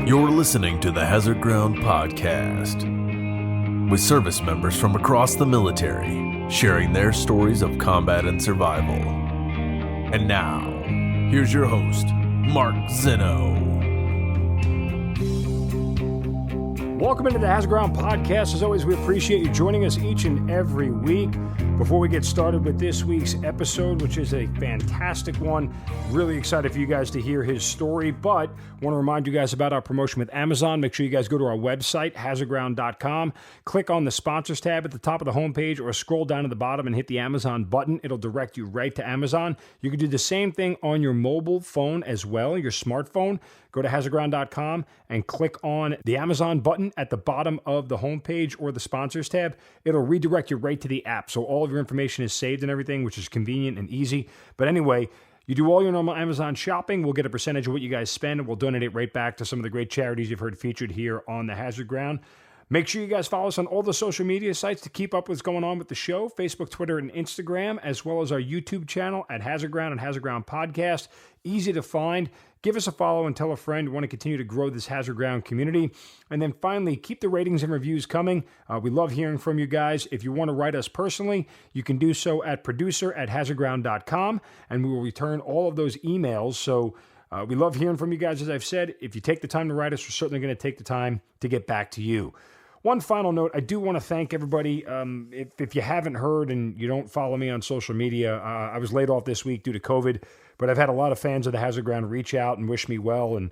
You're listening to the Hazard Ground Podcast, with service members from across the military sharing their stories of combat and survival. And now, here's your host, Mark Zeno. Welcome into the Hazard Ground Podcast. As always, we appreciate you joining us each and every week. Before we get started with this week's episode, which is a fantastic one, really excited for you guys to hear his story, but want to remind you guys about our promotion with Amazon. Make sure you guys go to our website, hazardground.com, click on the sponsors tab at the top of the homepage, or scroll down to the bottom and hit the Amazon button. It'll direct you right to Amazon. You can do the same thing on your mobile phone as well, your smartphone. Go to hazardground.com and click on the Amazon button at the bottom of the homepage or the sponsors tab. It'll redirect you right to the app. So all of your information is saved and everything, which is convenient and easy. But anyway, you do all your normal Amazon shopping. We'll get a percentage of what you guys spend, and we'll donate it right back to some of the great charities you've heard featured here on the Hazard Ground. Make sure you guys follow us on all the social media sites to keep up with what's going on with the show, Facebook, Twitter, and Instagram, as well as our YouTube channel at Hazard Ground and Hazard Ground Podcast. Easy to find. Give us a follow and tell a friend. We want to continue to grow this Hazard Ground community. And then finally, keep the ratings and reviews coming. We love hearing from you guys. If you want to write us personally, you can do so at producer@hazardground.com, and we will return all of those emails. So we love hearing from you guys. As I've said, if you take the time to write us, we're certainly going to take the time to get back to you. One final note, I do want to thank everybody. If you haven't heard and you don't follow me on social media, I was laid off this week due to COVID, but I've had a lot of fans of the Hazard Ground reach out and wish me well and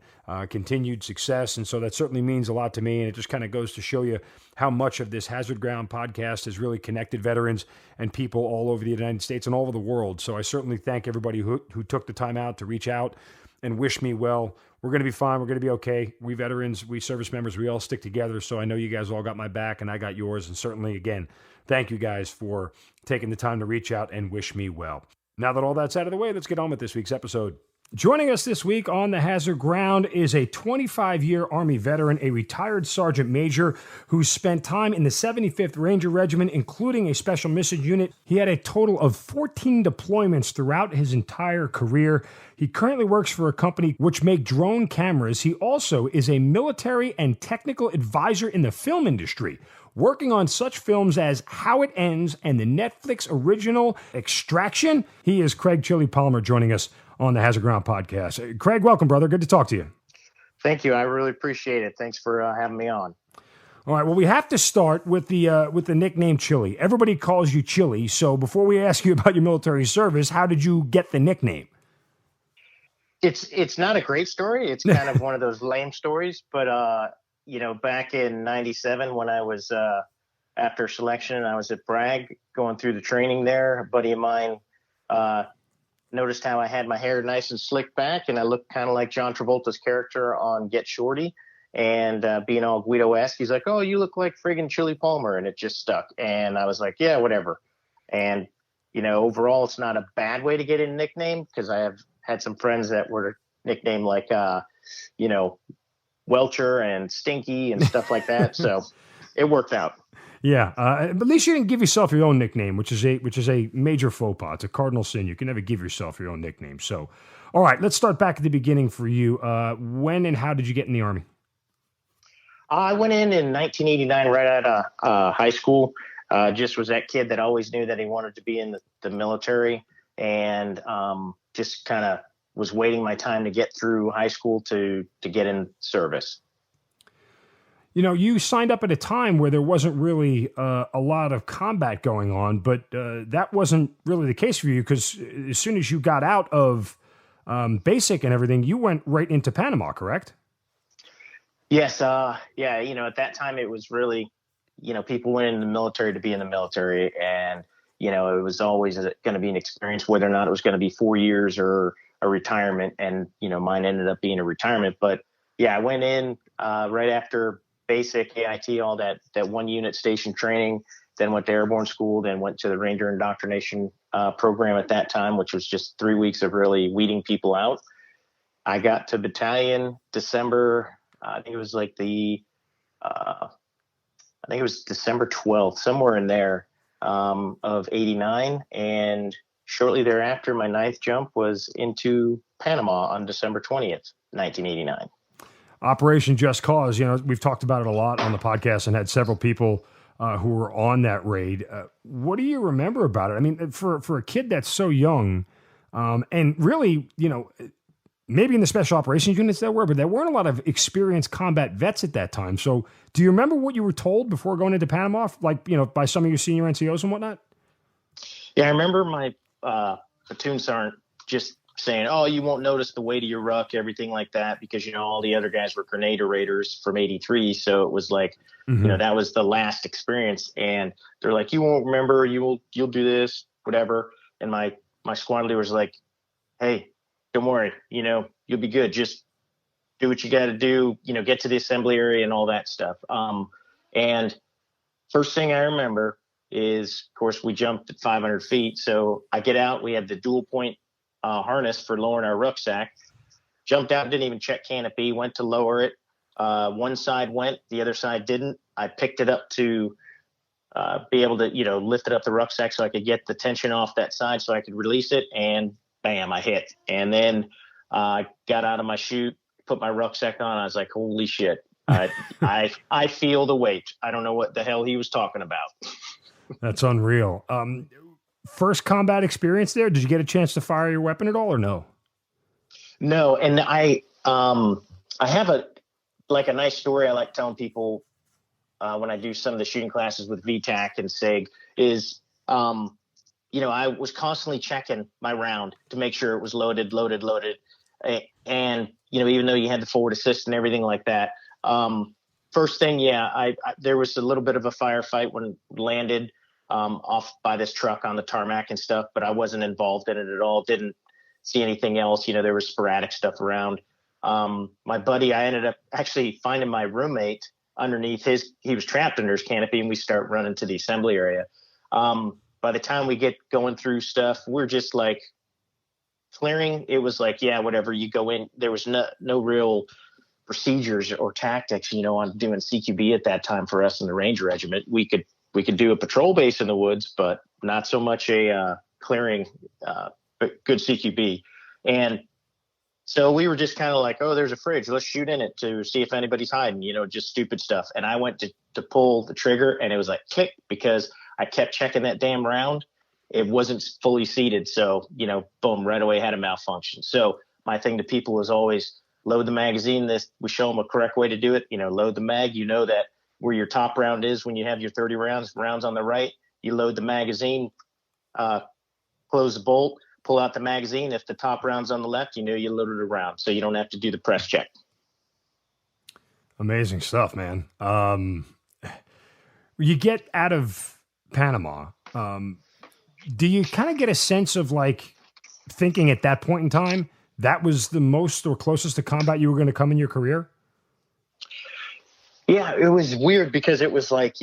continued success, and so that certainly means a lot to me, and it just kind of goes to show you how much of this Hazard Ground podcast has really connected veterans and people all over the United States and all over the world. So I certainly thank everybody who took the time out to reach out and wish me well. We're going to be fine. We're going to be okay. We veterans, we service members, we all stick together. So I know you guys all got my back and I got yours. And certainly, again, thank you guys for taking the time to reach out and wish me well. Now that all that's out of the way, let's get on with this week's episode. Joining us this week on the Hazard Ground is a 25-year Army veteran, a retired sergeant major who spent time in the 75th Ranger Regiment, including a special mission unit. He had a total of 14 deployments throughout his entire career. He currently works for a company which make drone cameras. He also is a military and technical advisor in the film industry, working on such films as How It Ends and the Netflix original Extraction. He is Craig Chili Palmer joining us on the Hazard Ground Podcast. Craig, welcome, brother. Good to talk to you. Thank you. I really appreciate it. Thanks for having me on. All right. Well, we have to start with the nickname Chili. Everybody calls you Chili. So before we ask you about your military service, how did you get the nickname? It's not a great story. It's kind of one of those lame stories. But back in '97, when I was after selection, I was at Bragg going through the training there. A buddy of mine noticed how I had my hair nice and slicked back, and I looked kind of like John Travolta's character on Get Shorty. And being all Guido-esque, he's like, "Oh, you look like friggin' Chili Palmer," and it just stuck. And I was like, "Yeah, whatever." And overall, it's not a bad way to get a nickname, because I have had some friends that were nicknamed like Welcher and Stinky and stuff like that. So it worked out. Yeah, but at least you didn't give yourself your own nickname, which is a major faux pas. It's a cardinal sin. You can never give yourself your own nickname. So, all right, let's start back at the beginning for you. When and how did you get in the Army? I went in 1989, right out of high school. Just was that kid that always knew that he wanted to be in the military, and just kind of was waiting my time to get through high school to get in service. You signed up at a time where there wasn't really a lot of combat going on, but that wasn't really the case for you, because as soon as you got out of basic and everything, you went right into Panama, correct? Yes. Yeah. At that time it was really, people went in the military to be in the military, and, it was always going to be an experience, whether or not it was going to be 4 years or a retirement. And, mine ended up being a retirement. But yeah, I went in right after basic AIT, all that one unit station training, then went to airborne school, then went to the Ranger indoctrination program at that time, which was just 3 weeks of really weeding people out. I got to battalion December. I think it was like December 12th, somewhere in there, of 89. And shortly thereafter, my ninth jump was into Panama on December 20th, 1989. Operation Just Cause, we've talked about it a lot on the podcast and had several people who were on that raid. What do you remember about it? I mean, for a kid that's so young, and really, maybe in the special operations units there were, but there weren't a lot of experienced combat vets at that time. So do you remember what you were told before going into Panama, like, by some of your senior NCOs and whatnot? Yeah, I remember my platoon sergeant just saying, "Oh, you won't notice the weight of your ruck," everything like that, because all the other guys were Grenadier Raiders from '83, so it was like, that was the last experience, and they're like, "You won't remember, you'll do this, whatever." And my squad leader was like, "Hey, don't worry, you'll be good. Just do what you got to do, get to the assembly area and all that stuff." And first thing I remember is, of course, we jumped at 500 feet. So I get out, we had the dual point harness for lowering our rucksack, jumped out, didn't even check canopy, went to lower it. One side went, the other side didn't. I picked it up to be able to, lift it up the rucksack so I could get the tension off that side so I could release it, and bam, I hit. And then I got out of my chute, put my rucksack on. I was like, holy shit. I feel the weight. I don't know what the hell he was talking about. That's unreal. First combat experience there, did you get a chance to fire your weapon at all or no? No, and I have a nice story I like telling people when I do some of the shooting classes with VTAC and SIG is, I was constantly checking my round to make sure it was loaded. And, even though you had the forward assist and everything like that, first thing, there was a little bit of a firefight when it landed off by this truck on the tarmac and stuff, but I wasn't involved in it at all. Didn't see anything else. There was sporadic stuff around. My buddy, I ended up actually finding my roommate underneath he was trapped under his canopy, and we start running to the assembly area. By the time we get going through stuff, we're just like clearing. It was like, yeah, whatever, you go in. There was no real procedures or tactics, on doing CQB at that time for us in the Ranger Regiment. We could do a patrol base in the woods, but not so much a clearing, but good CQB. And so we were just kind of like, oh, there's a fridge. Let's shoot in it to see if anybody's hiding, just stupid stuff. And I went to pull the trigger, and it was like click, because I kept checking that damn round. It wasn't fully seated. So, boom, right away had a malfunction. So my thing to people is always load the magazine. We show them a correct way to do it. Load the mag. That where your top round is when you have your 30 rounds on the right, you load the magazine, close the bolt, pull out the magazine. If the top round's on the left, you loaded a round, so you don't have to do the press check. Amazing stuff, man. You get out of Panama. Do you kind of get a sense of like thinking at that point in time that was the most or closest to combat you were going to come in your career? Yeah, it was weird because it was like,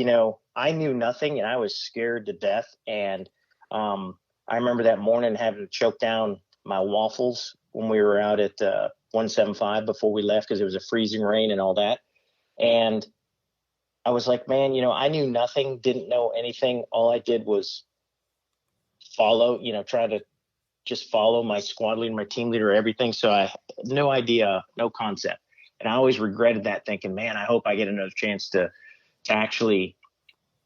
I knew nothing and I was scared to death. And I remember that morning having to choke down my waffles when we were out at 175 before we left, because it was a freezing rain and all that. And I was like, man, I knew nothing, didn't know anything. All I did was follow, try to just follow my squad leader, my team leader, everything. So I had no idea, no concept. And I always regretted that, thinking, man, I hope I get another chance to actually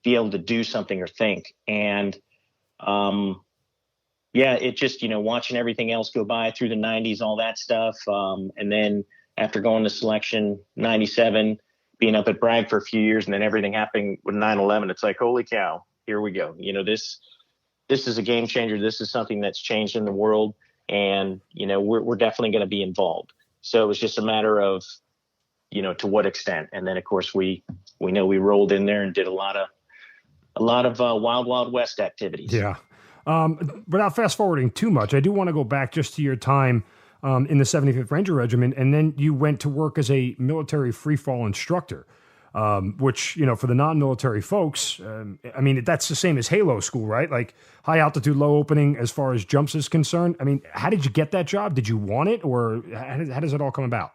be able to do something or think. And it just, watching everything else go by through the 90s, all that stuff. And then after going to selection 97, being up at Bragg for a few years, and then everything happening with 9/11, it's like, holy cow, here we go. This is a game changer. This is something that's changed in the world, and we're definitely going to be involved. So it was just a matter of, to what extent. And then of course we know we rolled in there and did a lot of wild west activities. Yeah. Without fast forwarding too much, I do want to go back just to your time in the 75th Ranger Regiment, and then you went to work as a military freefall instructor. Which, for the non-military folks, that's the same as Halo school, right? Like high altitude, low opening as far as jumps is concerned. I mean, how did you get that job? Did you want it, or how does it all come about?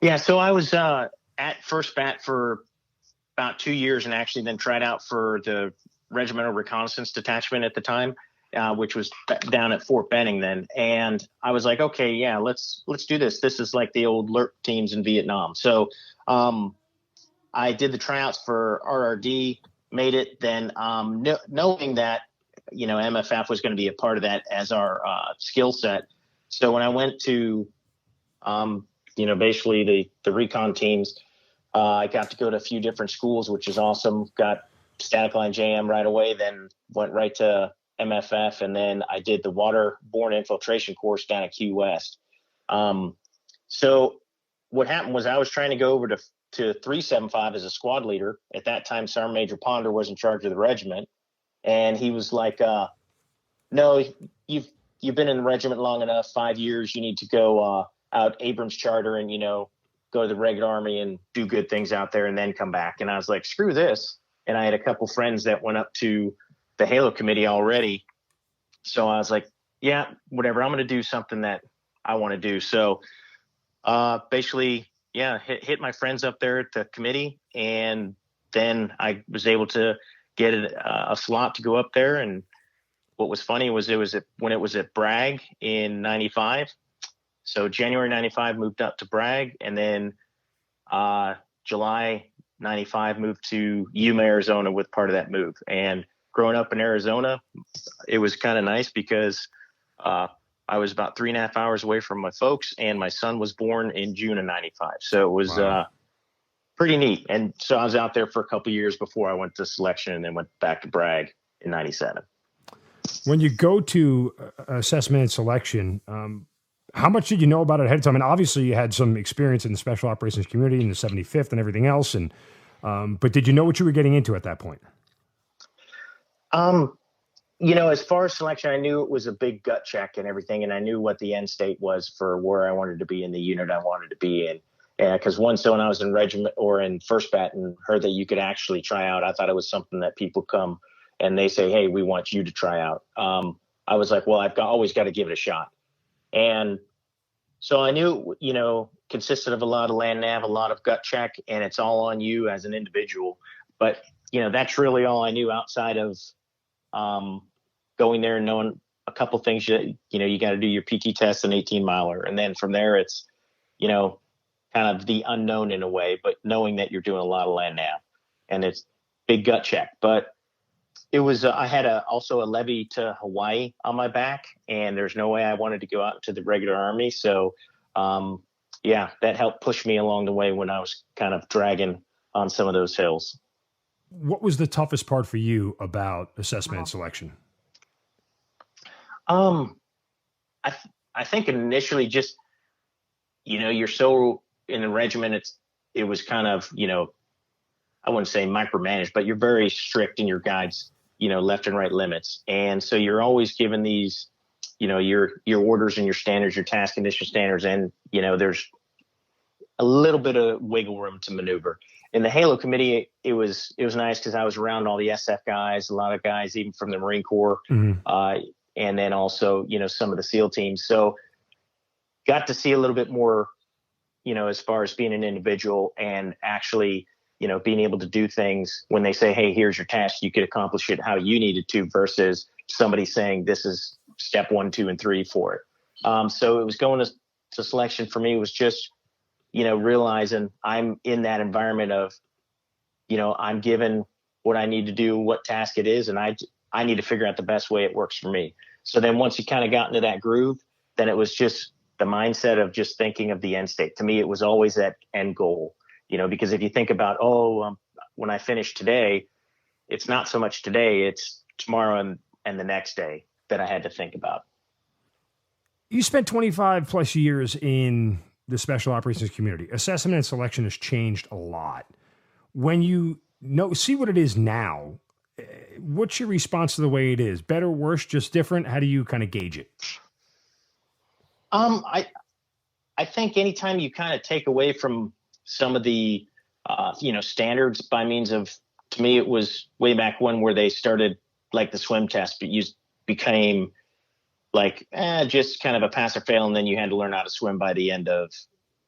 Yeah, so I was at First Bat for about 2 years, and actually then tried out for the Regimental Reconnaissance Detachment at the time. which was down at Fort Benning then. And I was like, okay, yeah, let's do this. This is like the old LRT teams in Vietnam. So I did the tryouts for RRD, made it. Then knowing that, MFF was going to be a part of that as our skill set. So when I went to, basically the recon teams, I got to go to a few different schools, which is awesome. Got static line JM right away, then went right to MFF, and then I did the waterborne infiltration course down at Key West. So what happened was I was trying to go over to 375 as a squad leader. At that time, Sergeant Major Ponder was in charge of the regiment, and he was like, no, you've been in the regiment long enough, 5 years. You need to go out Abrams Charter and, go to the regular Army and do good things out there and then come back. And I was like, screw this. And I had a couple friends that went up to the Halo committee already. So I was like, yeah, whatever. I'm going to do something that I want to do. So basically, yeah, hit my friends up there at the committee. And then I was able to get a slot to go up there. And what was funny was when it was at Bragg in 95. So January 95 moved up to Bragg, and then July 95 moved to Yuma, Arizona with part of that move. And growing up in Arizona, it was kind of nice because I was about 3.5 hours away from my folks, and my son was born in June of 95. So it was pretty neat. And so I was out there for a couple of years before I went to selection and then went back to Bragg in 97. When you go to assessment and selection, how much did you know about it ahead of time? And obviously you had some experience in the special operations community in the 75th and everything else. And, but did you know what you were getting into at that point? As far as selection, I knew it was a big gut check and everything. And I knew what the end state was for where I wanted to be in the unit I wanted to be in. Because when I was in regiment or in first bat and heard that you could actually try out, I thought it was something that people come and they say, hey, we want you to try out. I was like, well, always got to give it a shot. And so I knew, consisted of a lot of land nav, a lot of gut check, and it's all on you as an individual. But, that's really all I knew outside of going there and knowing a couple things that, you got to do your PT test, an 18-miler. And then from there, it's, kind of the unknown in a way, but knowing that you're doing a lot of land nav and it's big gut check. But it was, I had also a levy to Hawaii on my back, and there's no way I wanted to go out into the regular Army. So, that helped push me along the way when I was kind of dragging on some of those hills. What was the toughest part for you about assessment and selection? I think initially just, you're so in the regiment, it was kind of, I wouldn't say micromanaged, but you're very strict in your guides, left and right limits. And so you're always given these, your orders and your standards, your task condition standards. And, there's a little bit of wiggle room to maneuver. In the Halo committee, it was nice because I was around all the SF guys, a lot of guys, even from the Marine Corps, and then also, some of the SEAL teams. So got to see a little bit more, as far as being an individual and actually, being able to do things when they say, hey, here's your task, you could accomplish it how you needed to versus somebody saying this is step 1, 2, and 3 for it. So it was going to selection for me was just, realizing I'm in that environment of, I'm given what I need to do, what task it is, and I need to figure out the best way it works for me. So then once you kind of got into that groove, then it was just the mindset of just thinking of the end state. To me, it was always that end goal, because if you think about, when I finish today, it's not so much today, it's tomorrow and the next day that I had to think about. You spent 25 plus years in the special operations community. Assessment and selection has changed a lot. When you see what it is now, what's your response to the way it is? Better, worse, just different? How do you kind of gauge it? I think anytime you kind of take away from some of the, standards by means of, to me, it was way back when where they started like the swim test, but you became like, just kind of a pass or fail. And then you had to learn how to swim by the end of,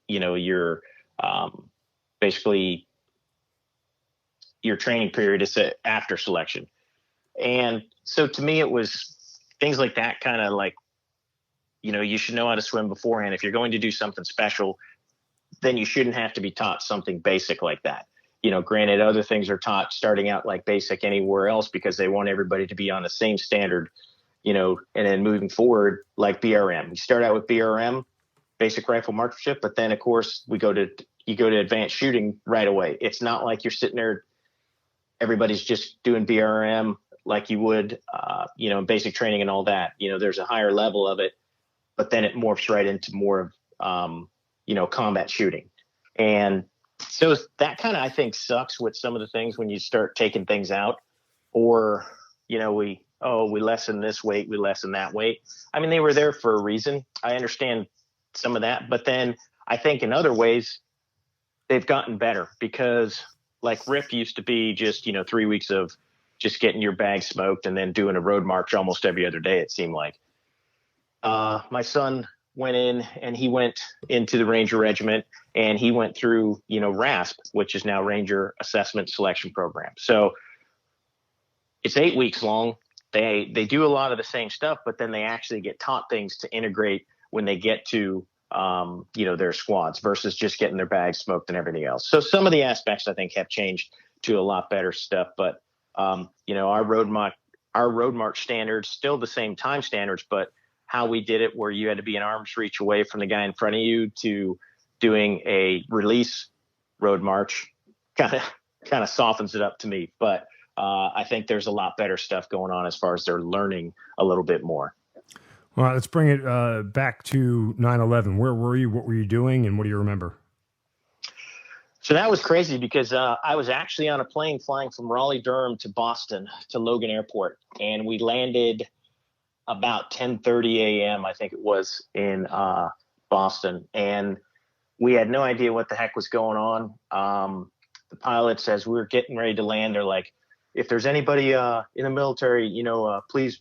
your, basically your training period is after selection. And so to me, it was, things like that kind of like, you should know how to swim beforehand. If you're going to do something special, then you shouldn't have to be taught something basic like that. Granted, other things are taught starting out like basic anywhere else because they want everybody to be on the same standard, and then moving forward, like BRM. We start out with BRM, basic rifle marksmanship, but then of course you go to advanced shooting right away. It's not like you're sitting there, everybody's just doing BRM like you would, in basic training and all that. There's a higher level of it, but then it morphs right into more of, combat shooting. And so that kind of, I think, sucks with some of the things when you start taking things out, or, we lessen this weight, we lessen that weight. I mean, they were there for a reason. I understand some of that, but then I think in other ways they've gotten better, because like RIP used to be just, 3 weeks of just getting your bag smoked and then doing a road march almost every other day, it seemed like. My son went in and he went into the Ranger Regiment, and he went through, RASP, which is now Ranger Assessment Selection Program. So it's 8 weeks long. They do a lot of the same stuff, but then they actually get taught things to integrate when they get to, their squads, versus just getting their bags smoked and everything else. So some of the aspects I think have changed to a lot better stuff, but, our road march standards, still the same time standards, but how we did it, where you had to be an arm's reach away from the guy in front of you, to doing a release road march, kind of softens it up to me. But I think there's a lot better stuff going on as far as they're learning a little bit more. Well, let's bring it back to 9/11. Where were you? What were you doing? And what do you remember? So that was crazy, because I was actually on a plane flying from Raleigh-Durham to Boston to Logan Airport, and we landed about 10:30 a.m. I think it was, in Boston, and we had no idea what the heck was going on. The pilots, as we were getting ready to land, they're like, if there's anybody in the military, please,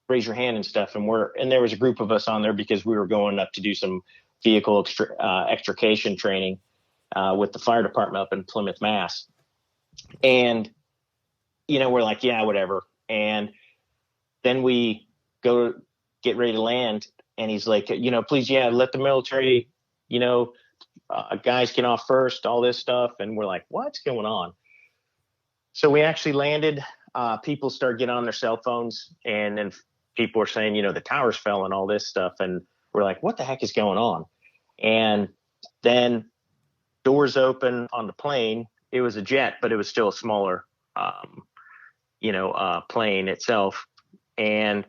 raise your hand and stuff. And there was a group of us on there because we were going up to do some vehicle extrication training with the fire department up in Plymouth, Mass. And, we're like, yeah, whatever. And then we go get ready to land, and he's like, please, yeah, let the military, guys get off first, all this stuff. And we're like, what's going on? So we actually landed. People started getting on their cell phones, and then people were saying, the towers fell and all this stuff. And we're like, what the heck is going on? And then doors open on the plane. It was a jet, but it was still a smaller, plane itself. And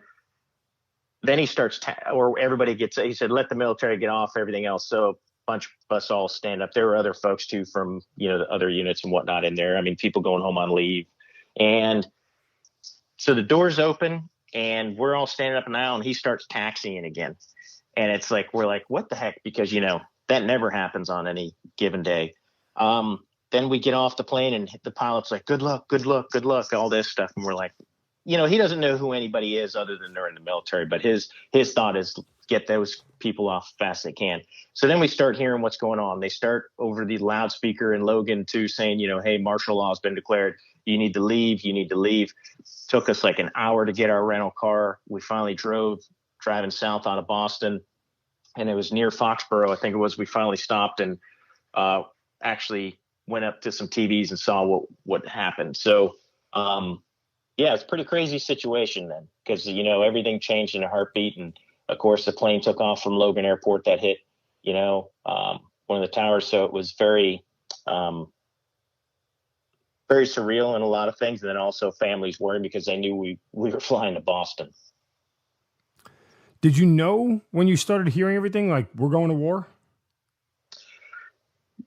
then he starts, he said, let the military get off, everything else. So a bunch of us all stand up. There were other folks too from, the other units and whatnot in there. I mean, people going home on leave. And so the doors open, and we're all standing up in the aisle, and he starts taxiing again. And it's like, we're like, what the heck? Because, that never happens on any given day. Then we get off the plane, and the pilot's like, good luck, good luck, good luck, all this stuff. And we're like, he doesn't know who anybody is other than they're in the military, but his thought is get those people off as fast as they can. So then we start hearing what's going on. They start over the loudspeaker in Logan too, saying, hey, martial law has been declared. You need to leave. You need to leave. Took us like an hour to get our rental car. We finally driving south out of Boston, and it was near Foxborough, I think it was. We finally stopped and actually went up to some TVs and saw what happened. So, yeah, it's a pretty crazy situation then, because, everything changed in a heartbeat. And of course the plane took off from Logan Airport that hit, one of the towers. So it was very, very surreal in a lot of things. And then also families worried because they knew we were flying to Boston. Did you know when you started hearing everything, like, we're going to war?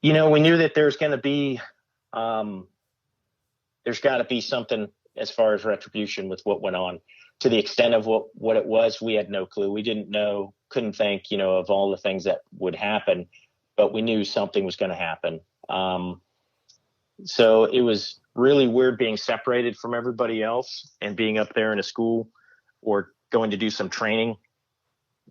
We knew that there's going to be, there's got to be something as far as retribution with what went on. To the extent of what it was, we had no clue. We didn't know, couldn't think, of all the things that would happen, but we knew something was going to happen. So it was really weird being separated from everybody else and being up there in a school or going to do some training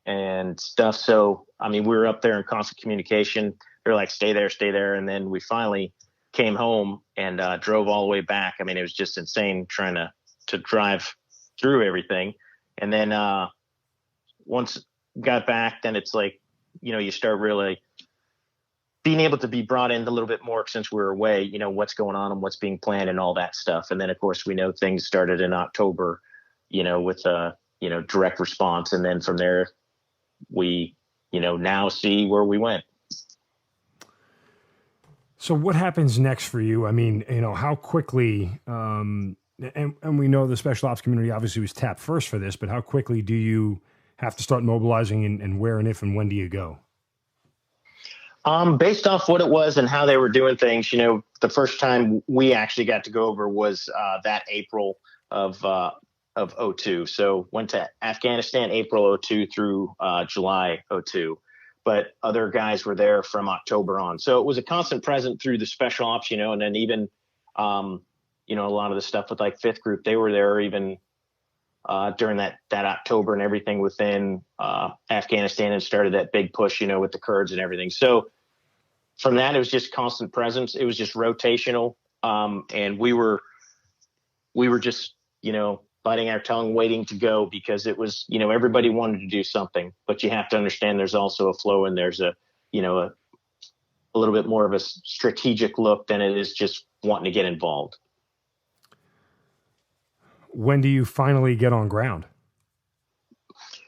and stuff. So, I mean, we were up there in constant communication. They're like, stay there. And then we finally came home and drove all the way back. I mean, it was just insane trying to drive through everything. And then once got back, then it's like, you start really being able to be brought in a little bit more since we were away, what's going on and what's being planned and all that stuff. And then, of course, we know things started in October, with direct response. And then from there, we, now see where we went. So what happens next for you? I mean, how quickly, and we know the special ops community obviously was tapped first for this, but how quickly do you have to start mobilizing, and where and if and when do you go? Based off what it was and how they were doing things, the first time we actually got to go over was that April of 2002. So went to Afghanistan April 2002 through July 2002. But other guys were there from October on. So it was a constant present through the special ops, and then even, a lot of the stuff with like 5th Group, they were there even during that October and everything within Afghanistan, and started that big push, with the Kurds and everything. So from that, it was just constant presence. It was just rotational. And we were just, biting our tongue, waiting to go, because it was, everybody wanted to do something, but you have to understand there's also a flow, and there's a little bit more of a strategic look than it is just wanting to get involved. When do you finally get on ground?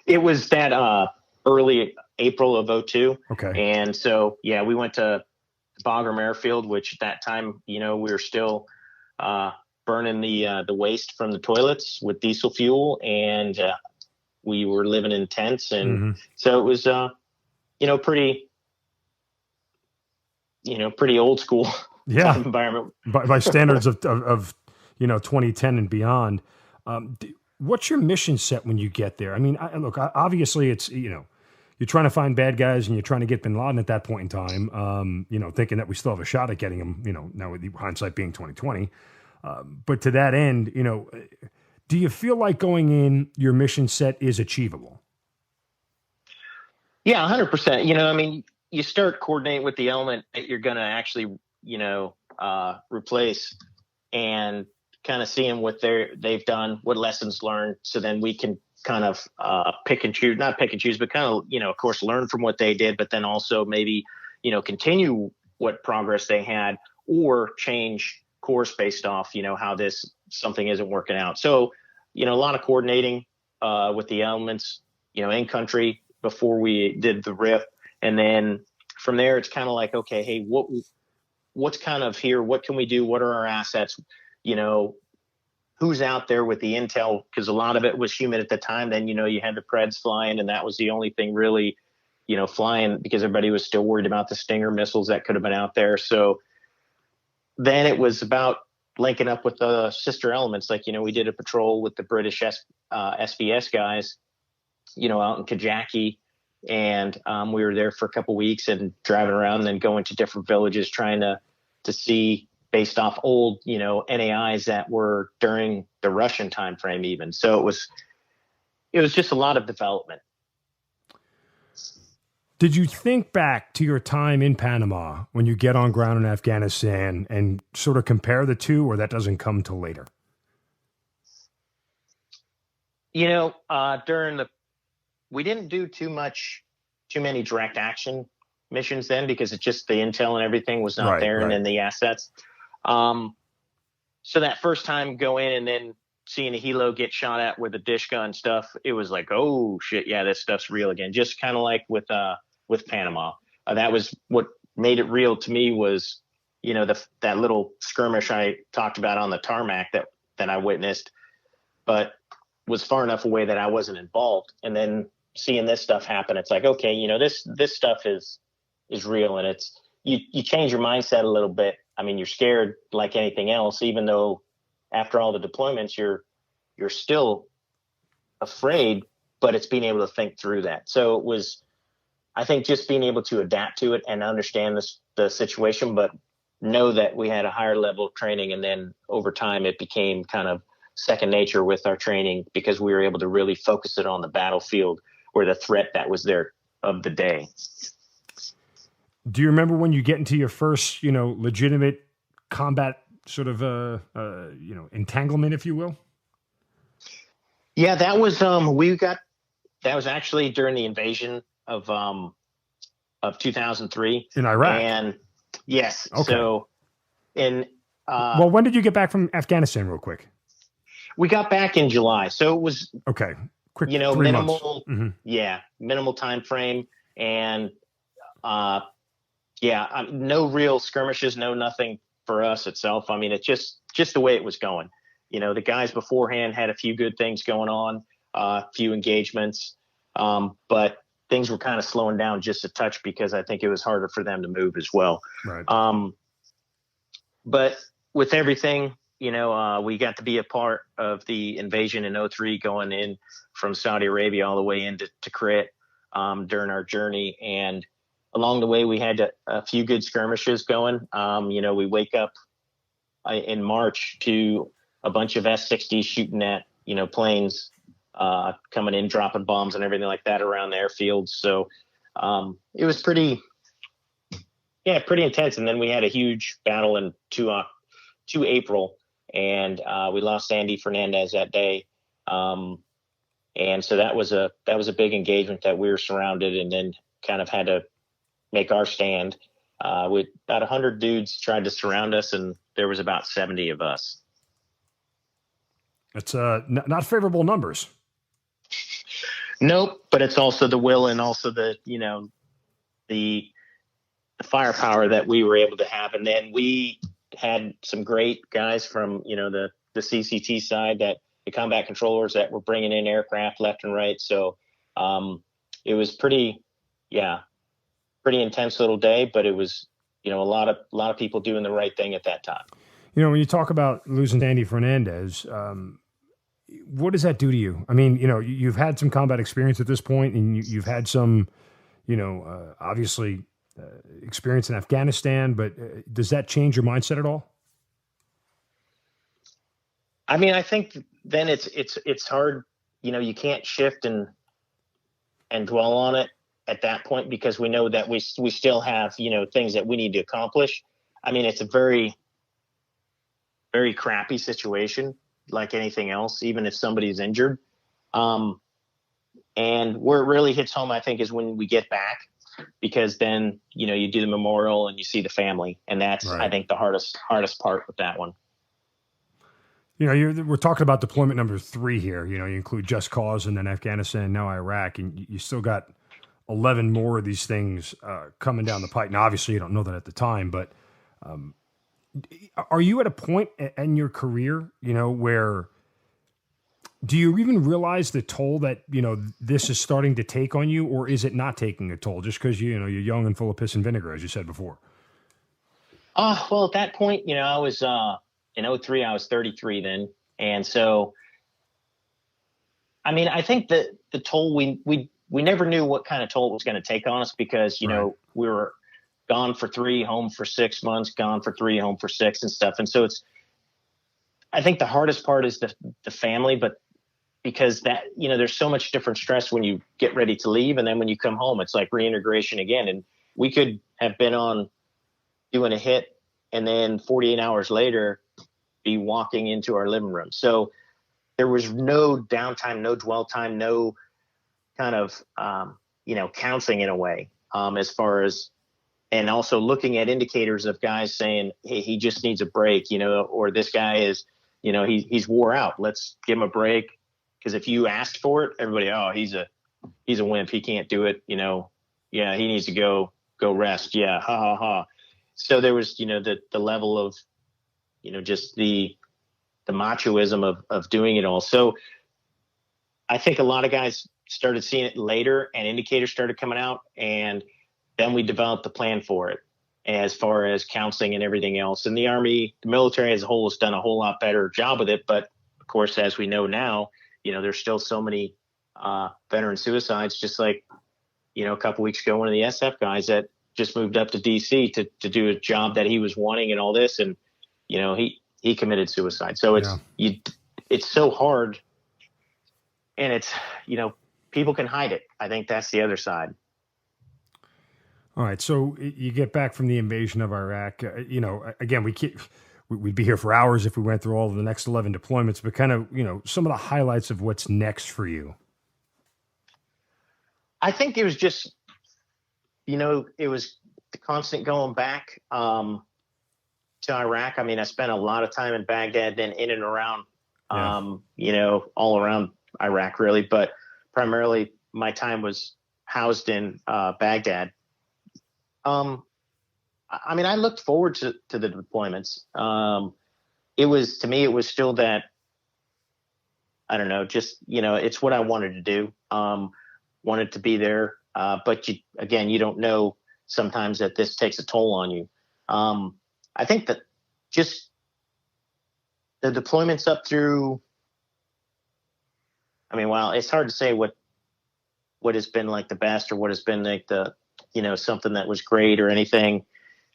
It was that early April of 2002. Okay. And so, we went to Bagram Airfield, which at that time, we were still burning the waste from the toilets with diesel fuel, and we were living in tents, and so it was pretty old school environment by standards of 2010 and beyond. What's your mission set when you get there? I mean, look, obviously it's you're trying to find bad guys, and you're trying to get bin Laden at that point in time, thinking that we still have a shot at getting him, now with hindsight being 2020. But to that end, do you feel like going in, your mission set is achievable? Yeah, 100%. I mean, you start coordinating with the element that you're going to actually, replace, and kind of seeing what they've done, what lessons learned. So then we can kind of not pick and choose, but kind of, of course, learn from what they did, but then also maybe, continue what progress they had, or change course based off, how something isn't working out. So, a lot of coordinating with the elements, in country before we did the RIF. And then from there, it's kind of like, okay, hey, what's kind of here? What can we do? What are our assets? Who's out there with the intel? Because a lot of it was humid at the time. Then, you had the Preds flying, and that was the only thing really, flying, because everybody was still worried about the Stinger missiles that could have been out there. So then it was about linking up with the sister elements. Like, we did a patrol with the British SVS guys, out in Kajaki. And we were there for a couple weeks and driving around, and then going to different villages, trying to see based off old, NAIs that were during the Russian time frame even. So it was just a lot of development. Did you think back to your time in Panama when you get on ground in Afghanistan and sort of compare the two, or that doesn't come till later? We didn't do too many direct action missions then, because it's just the intel and everything was not there. Right. And then the assets. So that first time go in and then seeing a helo get shot at with a dish gun stuff, it was like, oh shit, yeah, this stuff's real again. Just kind of like with Panama. That was what made it real to me, was, that little skirmish I talked about on the tarmac that I witnessed, but was far enough away that I wasn't involved. And then seeing this stuff happen, it's like, okay, this stuff is real, and it's, you change your mindset a little bit. I mean, you're scared like anything else, even though after all the deployments, you're still afraid, but it's being able to think through that. So it was, I think, just being able to adapt to it and understand the situation, but know that we had a higher level of training. And then over time, it became kind of second nature with our training, because we were able to really focus it on the battlefield, or the threat that was there of the day. Do you remember when you get into your first, legitimate combat sort of, entanglement, if you will? Yeah, that was that was actually during the invasion of 2003 in Iraq. And yes, okay. So in well, when did you get back from Afghanistan, real quick? We got back in July, so it was okay. Quick, 3 minimal, months. Yeah, minimal time frame, and no real skirmishes, no nothing for us itself. I mean, it's just the way it was going. The guys beforehand had a few good things going on, a few engagements, but things were kind of slowing down just a touch because I think it was harder for them to move as well. Right. But with everything, we got to be a part of the invasion in 2003, going in from Saudi Arabia all the way into Tikrit during our journey. And along the way, we had a few good skirmishes going. We wake up in March to a bunch of S-60s shooting at, planes coming in, dropping bombs and everything like that around the airfields. So it was pretty intense. And then we had a huge battle in 2 April, and we lost Andy Fernandez that day. And so that was a big engagement that we were surrounded, and then kind of had to make our stand. With about 100 dudes tried to surround us, and there was about 70 of us. It's not favorable numbers. Nope, but it's also the will and also the firepower that we were able to have. And then we had some great guys from the CCT side, that the combat controllers that were bringing in aircraft left and right. So it was pretty intense little day, but it was a lot of people doing the right thing at that time. When you talk about losing Andy Fernandez, what does that do to you? I mean, you've had some combat experience at this point, and you've had some, obviously experience in Afghanistan, but does that change your mindset at all? I mean, I think then it's hard, you can't shift and dwell on it at that point, because we know that we still have, things that we need to accomplish. I mean, it's a very, very crappy situation, like anything else, even if somebody's injured. And where it really hits home, I think, is when we get back, because then, you do the memorial and you see the family. And that's, right, I think, the hardest part with that one. We're talking about deployment number 3 here. You include Just Cause and then Afghanistan, now Iraq, and you still got 11 more of these things coming down the pipe. Now, obviously, you don't know that at the time, but are you at a point in your career, where do you even realize the toll that, this is starting to take on you, or is it not taking a toll just because, you're young and full of piss and vinegar, as you said before? Well, at that point, I was in 2003, I was 33 then. And so, I mean, I think that the toll, we never knew what kind of toll it was going to take on us, because, right, we were gone for 3, home for 6 months, gone for 3, home for 6 and stuff. And so I think the hardest part is the family, but because that, there's so much different stress when you get ready to leave. And then when you come home, it's like reintegration again. And we could have been on doing a hit, and then 48 hours later be walking into our living room. So there was no downtime, no dwell time, no kind of, counseling in a way, as far as, and also looking at indicators of guys saying, hey, he just needs a break, or this guy is, he's wore out. Let's give him a break. Because if you asked for it, everybody, he's a wimp. He can't do it. Yeah, he needs to go rest. Yeah. Ha ha ha. So there was, the level of, just the machoism of doing it all. So I think a lot of guys started seeing it later, and indicators started coming out, and then we developed a plan for it as far as counseling and everything else. And the Army, the military as a whole, has done a whole lot better job with it. But of course, as we know now, there's still so many veteran suicides, just like, a couple weeks ago, one of the SF guys that just moved up to DC to do a job that he was wanting and all this. And, he committed suicide. So it's so hard, and it's, people can hide it. I think that's the other side. All right. So you get back from the invasion of Iraq, again, we'd be here for hours if we went through all of the next 11 deployments, but kind of, some of the highlights of what's next for you. I think it was just, it was the constant going back to Iraq. I mean, I spent a lot of time in Baghdad, then in and around, all around Iraq, really. But primarily, my time was housed in Baghdad. I mean, I looked forward to the deployments. It was still that, I don't know, just, it's what I wanted to do. Wanted to be there. But you don't know sometimes that this takes a toll on you. I think that just the deployments up through, I mean, well, it's hard to say what has been like the best or what has been like the, something that was great or anything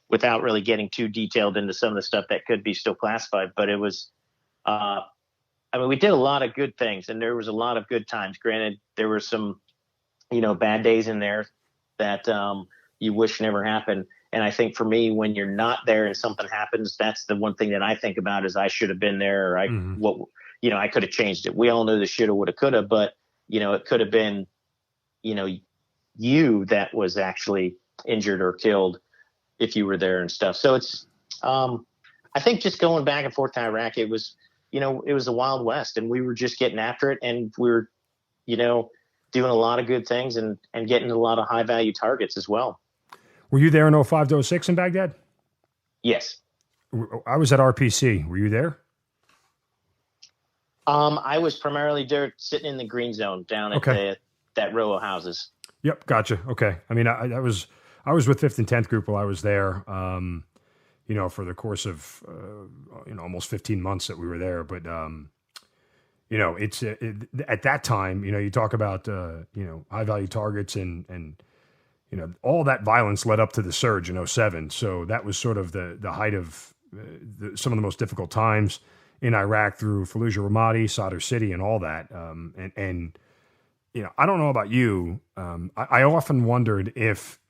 without really getting too detailed into some of the stuff that could be still classified. But it was, I mean, we did a lot of good things and there was a lot of good times. Granted, there were some, bad days in there that you wish never happened. And I think for me, when you're not there and something happens, that's the one thing that I think about is I should have been there or I could have changed it. We all know the shoulda, woulda, coulda, but it could have been, you that was actually injured or killed if you were there and stuff. So it's, I think just going back and forth to Iraq, it was the Wild West and we were just getting after it and we were, doing a lot of good things and getting a lot of high value targets as well. Were you there in 05 to 06 in Baghdad? Yes. I was at RPC. Were you there? I was primarily there sitting in the green zone down at that row of houses. Yep. Gotcha. Okay. I mean, I was with 5th and 10th Group while I was there, for the course of, almost 15 months that we were there. But, it's at that time, you talk about, high value targets and all that violence led up to the surge in 07. So that was sort of the height of some of the most difficult times in Iraq through Fallujah, Ramadi, Sadr City, and all that. I don't know about you. I often wondered if,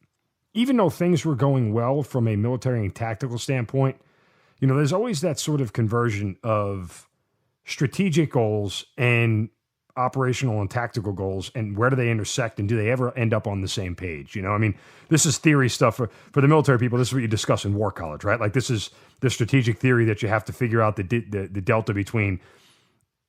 even though things were going well from a military and tactical standpoint, there's always that sort of conversion of strategic goals and operational and tactical goals, and where do they intersect, and do they ever end up on the same page? I mean, this is theory stuff for the military people. This is what you discuss in war college, right? Like, this is the strategic theory that you have to figure out the delta between,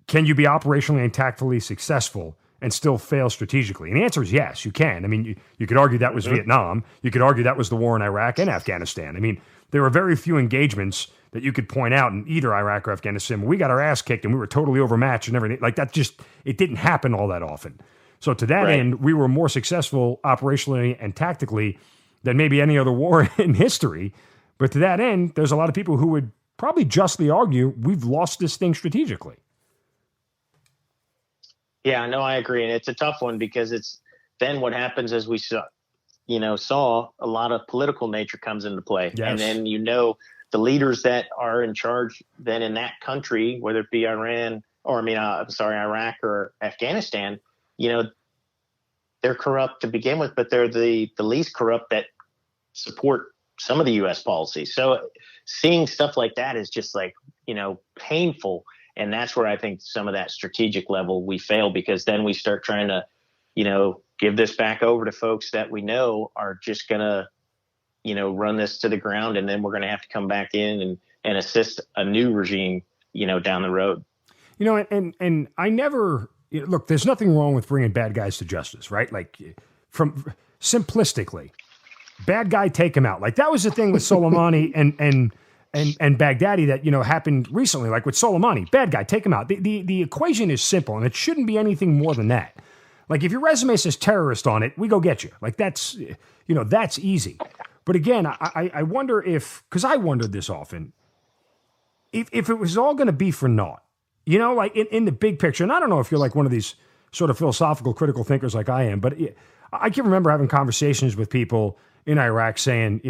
can you be operationally and tactically successful and still fail strategically? And the answer is yes, you can. I mean, you could argue that was Vietnam. You could argue that was the war in Iraq and Afghanistan. I mean, there were very few engagements that you could point out in either Iraq or Afghanistan. We got our ass kicked and we were totally overmatched and everything. Like, that it didn't happen all that often. So to that end, we were more successful operationally and tactically than maybe any other war in history. But to that end, there's a lot of people who would probably justly argue we've lost this thing strategically. Yeah, no, I agree. And it's a tough one because it's then what happens is we saw a lot of political nature comes into play. Yes. And then, the leaders that are in charge then in that country, whether it be Iraq or Afghanistan, they're corrupt to begin with, but they're the least corrupt that support some of the U.S. policy. So seeing stuff like that is just like, painful. And that's where I think some of that strategic level we fail, because then we start trying to, give this back over to folks that we know are just going to, run this to the ground. And then we're going to have to come back in and assist a new regime, down the road. And I never, look, there's nothing wrong with bringing bad guys to justice, right? Like, from simplistically, bad guy, take him out. Like, that was the thing with Soleimani and Baghdadi that, happened recently, like with Soleimani. Bad guy, take him out. The equation is simple, and it shouldn't be anything more than that. Like, if your resume says terrorist on it, we go get you. Like, that's easy. But again, I wonder if, because I wondered this often, if it was all going to be for naught, like in the big picture. And I don't know if you're like one of these sort of philosophical, critical thinkers like I am, but I can remember having conversations with people in Iraq saying,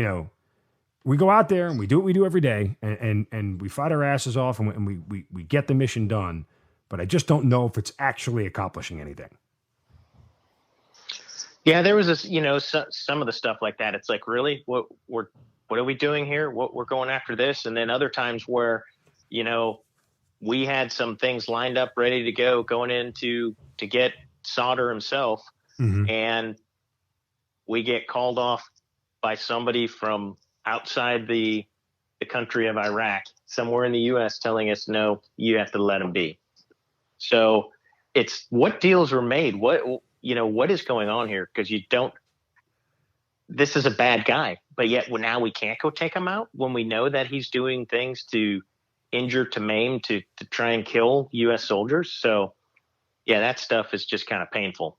we go out there and we do what we do every day, and we fight our asses off and we get the mission done. But I just don't know if it's actually accomplishing anything. Yeah, there was this, some of the stuff like that. It's like, really, what what are we doing here? What we're going after this? And then other times where, we had some things lined up, ready to go, going into to get Sauter himself. Mm-hmm. And we get called off by somebody from outside the country of Iraq, somewhere in the U.S., telling us, no, you have to let him be. So it's what deals were made. What is going on here? Because this is a bad guy, but yet now we can't go take him out when we know that he's doing things to injure, to maim, to try and kill U.S. soldiers. So yeah, that stuff is just kind of painful.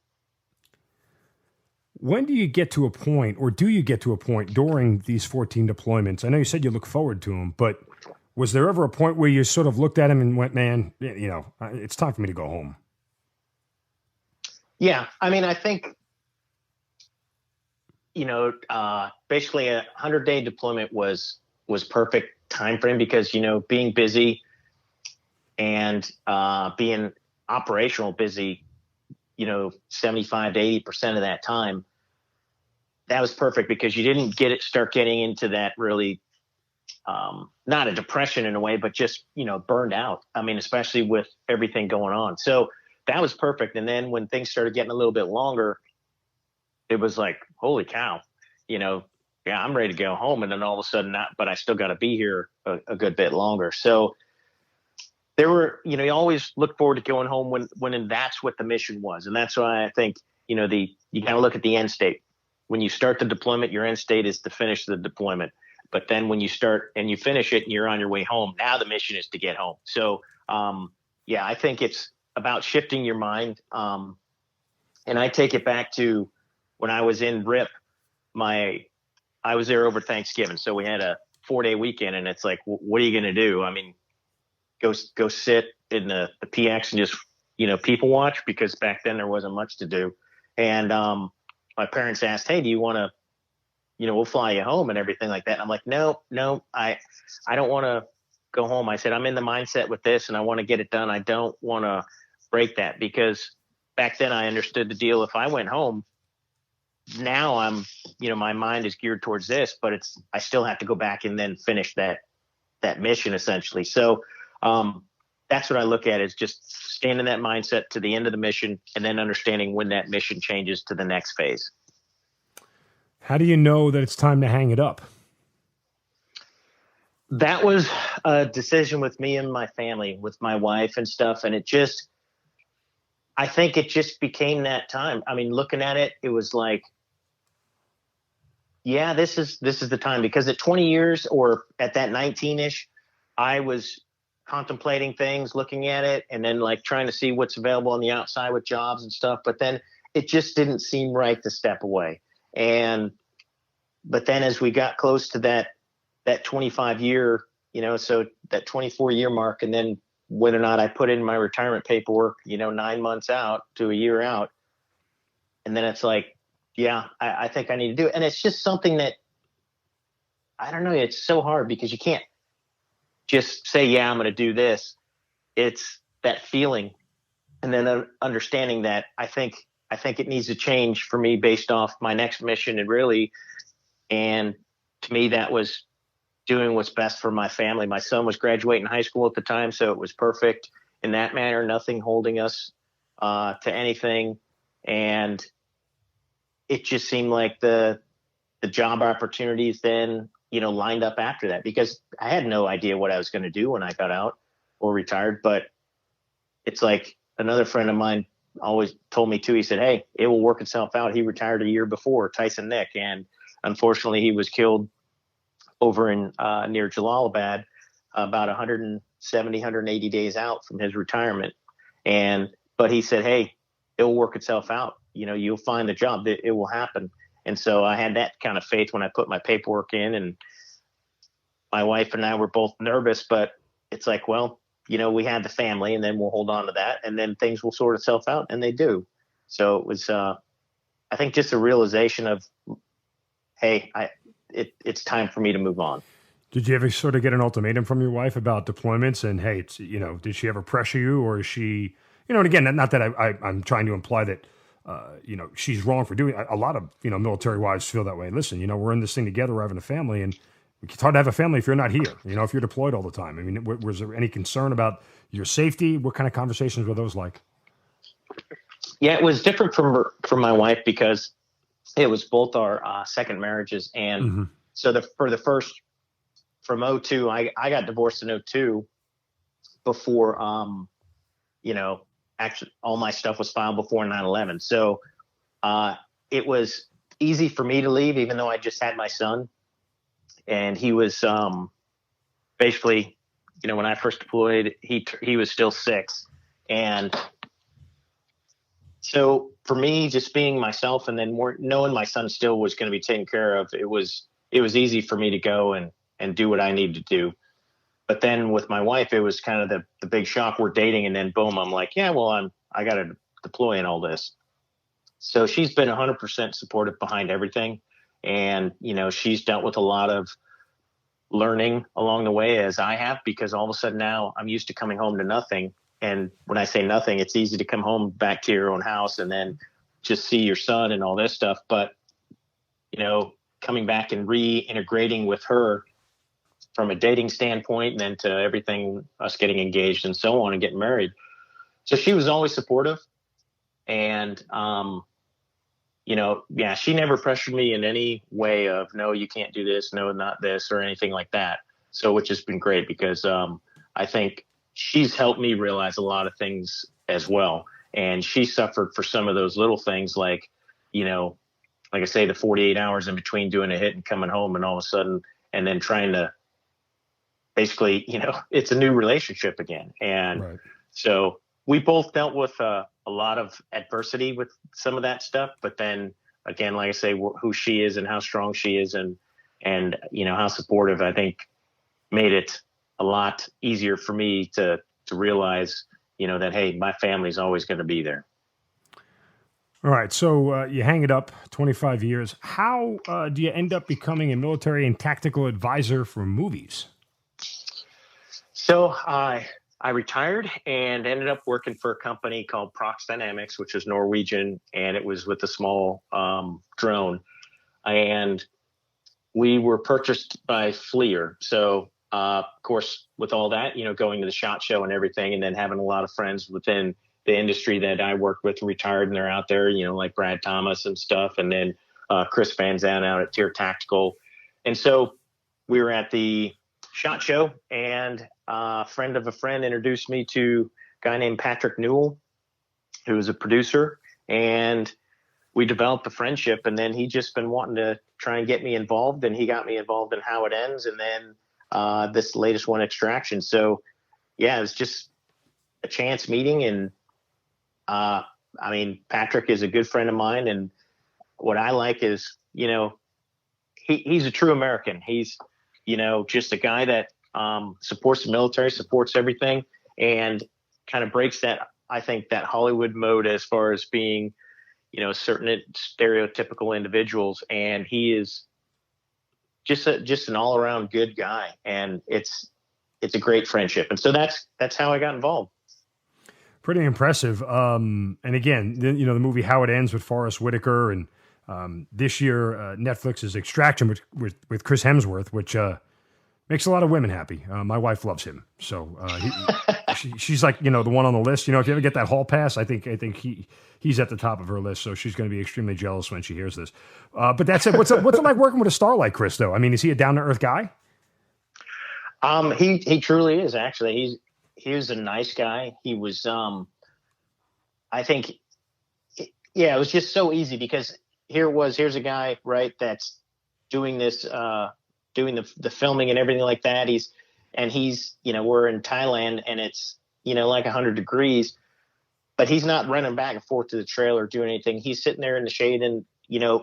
When do you get to a point, or do you get to a point during these 14 deployments? I know you said you look forward to them, but was there ever a point where you sort of looked at him and went, man, it's time for me to go home? Yeah. I mean, I think, basically a 100-day deployment was perfect time frame because, being busy and being operational busy, 75 to 80% of that time, that was perfect because you didn't start getting into that really, not a depression in a way, but just, burned out. I mean, especially with everything going on. So that was perfect. And then when things started getting a little bit longer, it was like, holy cow, yeah, I'm ready to go home. And then all of a sudden, but I still got to be here a good bit longer. So there were, you always look forward to going home when that's what the mission was. And that's why I think, you got to look at the end state. When you start the deployment, your end state is to finish the deployment. But then when you start and you finish it and you're on your way home, now the mission is to get home. So, yeah, I think it's about shifting your mind. And I take it back to when I was in RIP, I was there over Thanksgiving. So we had a 4-day weekend, and it's like, what are you going to do? I mean, go sit in the PX and just, people watch, because back then there wasn't much to do. And my parents asked, hey, do you want to, we'll fly you home and everything like that. And I'm like, no, I don't want to go home. I said, I'm in the mindset with this and I want to get it done. I don't want to break that, because back then I understood the deal. If I went home, now I'm, my mind is geared towards this, but I still have to go back and then finish that mission essentially. So that's what I look at, is just staying in that mindset to the end of the mission and then understanding when that mission changes to the next phase. How do you know that it's time to hang it up? That was a decision with me and my family, with my wife and stuff. And I think it just became that time. I mean, looking at it, it was like, yeah, this is the time, because at 20 years, or at that 19-ish, I was contemplating things, looking at it, and then like trying to see what's available on the outside with jobs and stuff. But then it just didn't seem right to step away. But then as we got close to that 25-year, so that 24-year mark, and then whether or not I put in my retirement paperwork, 9 months out to a year out, and then it's like, yeah, I think I need to do it. And it's just something that, I don't know, it's so hard, because you can't just say, yeah, I'm going to do this. It's that feeling, and then understanding that I think it needs to change for me based off my next mission. And to me, that was doing what's best for my family. My son was graduating high school at the time, so it was perfect in that manner, nothing holding us to anything. And it just seemed like the job opportunities then, lined up after that, because I had no idea what I was going to do when I got out or retired. But it's like, another friend of mine always told me too, he said, hey, it will work itself out. He retired a year before, Tyson Nick, and unfortunately he was killed over in near Jalalabad, about 170, 180 days out from his retirement. But he said, hey, it will work itself out. You'll find the job, it will happen. And so I had that kind of faith when I put my paperwork in, and my wife and I were both nervous, but it's like, well, we had the family, and then we'll hold on to that, and then things will sort itself out, and they do. So it was, I think, just a realization of, hey, it's time for me to move on. Did you ever sort of get an ultimatum from your wife about deployments? And hey, it's, did she ever pressure you, or is she, and again, not that I'm trying to imply that, she's wrong for doing it. A lot of, military wives feel that way. Listen, we're in this thing together, we're having a family, and it's hard to have a family if you're not here, if you're deployed all the time. I mean, was there any concern about your safety? What kind of conversations were those like? Yeah, it was different from my wife because it was both our second marriages. And so from '02, I got divorced in '02 before, actually all my stuff was filed before 9/11. So it was easy for me to leave, even though I just had my son. And he was basically, when I first deployed, he was still 6. And so for me, just being myself and then knowing my son still was going to be taken care of, it was easy for me to go and do what I needed to do. But then with my wife, it was kind of the big shock. We're dating, and then boom, I'm like, yeah, well, I got to deploy in all this. So she's been 100% supportive behind everything. And, she's dealt with a lot of learning along the way, as I have, because all of a sudden now I'm used to coming home to nothing. And when I say nothing, it's easy to come home back to your own house and then just see your son and all this stuff. But, coming back and reintegrating with her from a dating standpoint and then to everything, us getting engaged and so on and getting married. So she was always supportive. And, she never pressured me in any way of, no, you can't do this, no, not this, or anything like that. So, which has been great because I think she's helped me realize a lot of things as well. And she suffered for some of those little things like, like I say, the 48 hours in between doing a hit and coming home and all of a sudden, and then trying to basically, it's a new relationship again. And so we both dealt with a lot of adversity with some of that stuff. But then again, like I say, who she is and how strong she is and how supportive, I think made it a lot easier for me to realize, that, hey, my family's always going to be there. All right. So you hang it up 25 years. How do you end up becoming a military and tactical advisor for movies? So I retired and ended up working for a company called Prox Dynamics, which is Norwegian, and it was with a small drone. And we were purchased by FLIR. So, of course, with all that, going to the SHOT Show and everything, and then having a lot of friends within the industry that I worked with retired, and they're out there, like Brad Thomas and stuff, and then Chris Van Zandt out at Tier Tactical. And so we were at the SHOT Show, and a friend of a friend introduced me to a guy named Patrick Newell, who was a producer, and we developed a friendship. And then he just been wanting to try and get me involved, and he got me involved in How It Ends, and then this latest one, Extraction. So yeah, it was just a chance meeting. And Patrick is a good friend of mine, and what I like is, he's a true American. He's, just a guy that supports the military, supports everything, and kind of breaks that, I think, that Hollywood mode as far as being, certain stereotypical individuals. And he is just an all around good guy. And it's a great friendship. And so that's how I got involved. Pretty impressive. And again, the movie How It Ends with Forrest Whitaker, and this year Netflix's Extraction with Chris Hemsworth, which makes a lot of women happy. My wife loves him, so she's like the one on the list. If you ever get that hall pass, I think he's at the top of her list. So she's going to be extremely jealous when she hears this. But that's it. What's it like working with a star like Chris, though? I mean, is he a down to earth guy? He truly is. Actually, he was a nice guy. He was, I think, it was just so easy because here's a guy, right, that's doing this, doing the filming and everything like that. He's, we're in Thailand and it's, like 100 degrees, but he's not running back and forth to the trailer doing anything. He's sitting there in the shade and,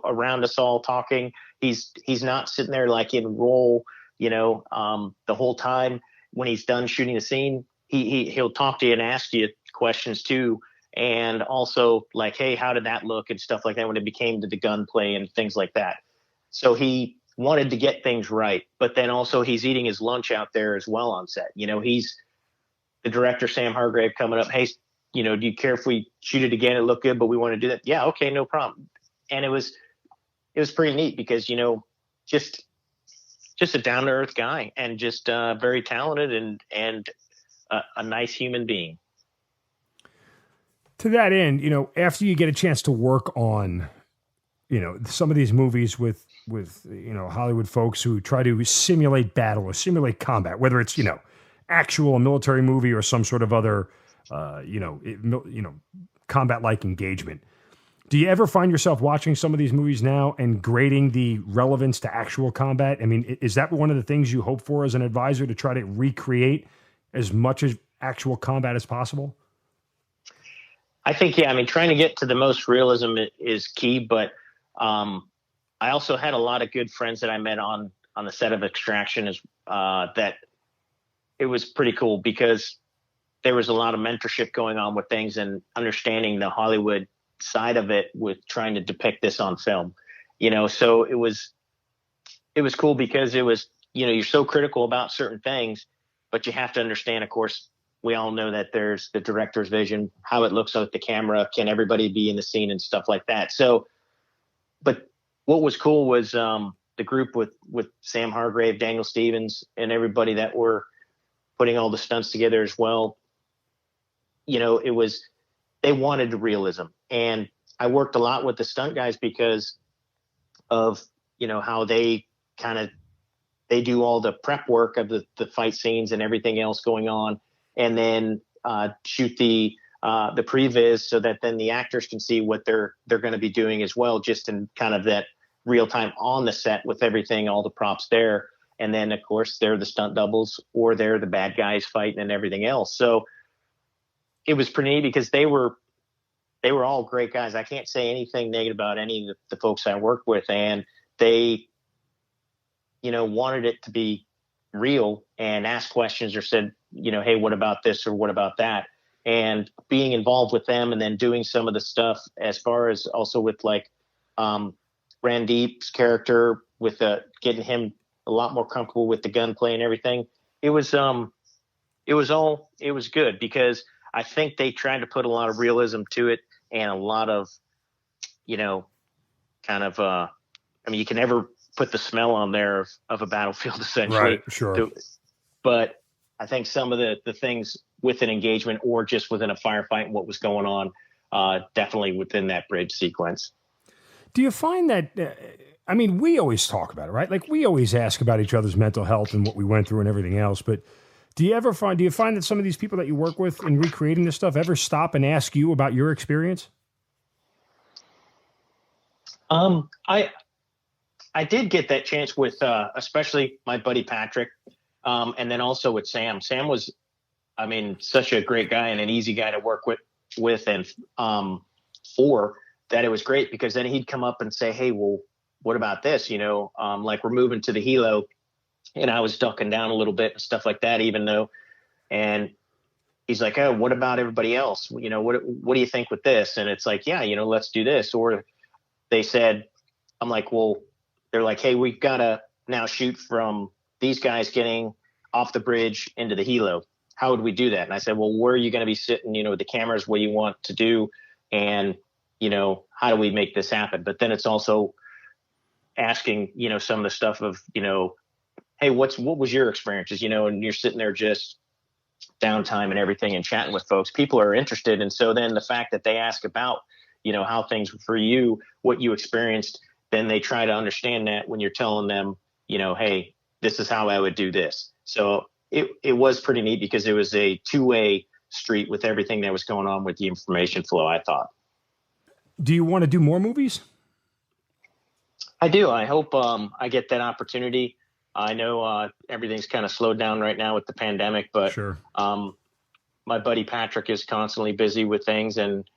around us all talking. He's not sitting there like in role, the whole time. When he's done shooting the scene, he'll talk to you and ask you questions too. And also like, hey, how did that look and stuff like that when it became to the gunplay and things like that. So he wanted to get things right, but then also he's eating his lunch out there as well on set. He's the director, Sam Hargrave, coming up. Hey, do you care if we shoot it again? It looked good, but we want to do that. Yeah. Okay. No problem. And it was pretty neat because, just just a down to earth guy, and just very talented and a nice human being. To that end, after you get a chance to work on, some of these movies with Hollywood folks who try to simulate battle or simulate combat, whether it's actual military movie or some sort of other combat-like engagement. Do you ever find yourself watching some of these movies now and grading the relevance to actual combat? I mean, is that one of the things you hope for as an advisor, to try to recreate as much as actual combat as possible? I think, yeah. I mean, trying to get to the most realism is key, but I also had a lot of good friends that I met on the set of Extraction that it was pretty cool, because there was a lot of mentorship going on with things and understanding the Hollywood side of it with trying to depict this on film, so it was cool, because it was, you're so critical about certain things, but you have to understand, of course, we all know that there's the director's vision, how it looks with the camera, can everybody be in the scene and stuff like that. So, but what was cool was the group with Sam Hargrave, Daniel Stevens, and everybody that were putting all the stunts together as well. They wanted realism. And I worked a lot with the stunt guys because of, how they do all the prep work of the fight scenes and everything else going on, and then shoot the previs, so that then the actors can see what they're going to be doing as well, just in kind of that real time on the set with everything, all the props there. And then, of course, they're the stunt doubles, or they're the bad guys fighting and everything else. So it was pretty neat, because they were all great guys. I can't say anything negative about any of the folks I worked with, and they, wanted it to be real and asked questions or said, hey, what about this or what about that? And being involved with them, and then doing some of the stuff as far as also with like Randeep's character, with getting him a lot more comfortable with the gunplay and everything. It was good, because I think they tried to put a lot of realism to it, and a lot of, you can never put the smell on there of a battlefield, essentially. Right, sure. But I think some of the things with an engagement, or just within a firefight and what was going on, definitely within that bridge sequence. Do you find that, we always talk about it, right? Like, we always ask about each other's mental health and what we went through and everything else, but do you find that some of these people that you work with in recreating this stuff ever stop and ask you about your experience? I did get that chance with, especially my buddy Patrick, and then also with Sam. Sam was, such a great guy and an easy guy to work with and for that. It was great, because then he'd come up and say, hey, well, what about this? Like, we're moving to the helo, and I was ducking down a little bit and stuff like that, and he's like, oh, what about everybody else? What do you think with this? And it's like, yeah, let's do this. Or they said, I'm like, well, they're like, hey, we've got to now shoot from these guys getting off the bridge into the helo. How would we do that? And I said, well, where are you going to be sitting? The cameras, what do you want to do? And, how do we make this happen? But then it's also asking, some of the stuff of, hey, what was your experiences? And you're sitting there just downtime and everything and chatting with folks. People are interested. And so then the fact that they ask about, how things for you, what you experienced, then they try to understand that when you're telling them, hey, this is how I would do this. So it was pretty neat, because it was a two-way street with everything that was going on with the information flow, I thought. Do you want to do more movies? I do. I hope I get that opportunity. I know everything's kind of slowed down right now with the pandemic, but sure. My buddy Patrick is constantly busy with things, and